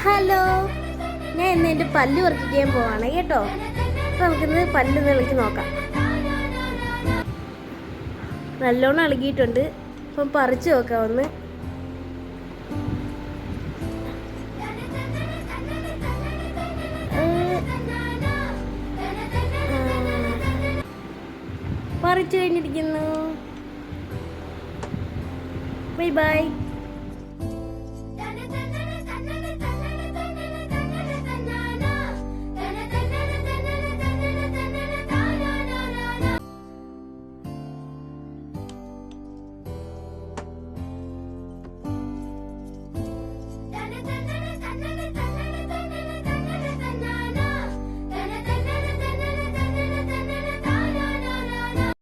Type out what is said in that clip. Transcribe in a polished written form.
Hello, ഞാൻ ഇന്ന് എൻ്റെ പല്ല് പറിക്കാൻ പോവാണ് കേട്ടോ. അപ്പോൾ നമുക്കിന്ന് പല്ല് ഇളക്കി നോക്കാം. നല്ലോണം ഇളകിയിട്ടുണ്ട്. അപ്പം പറിച്ച് നോക്കാം ഒന്ന്. പറിച്ചു കഴിഞ്ഞിരിക്കുന്നു. Bye bye.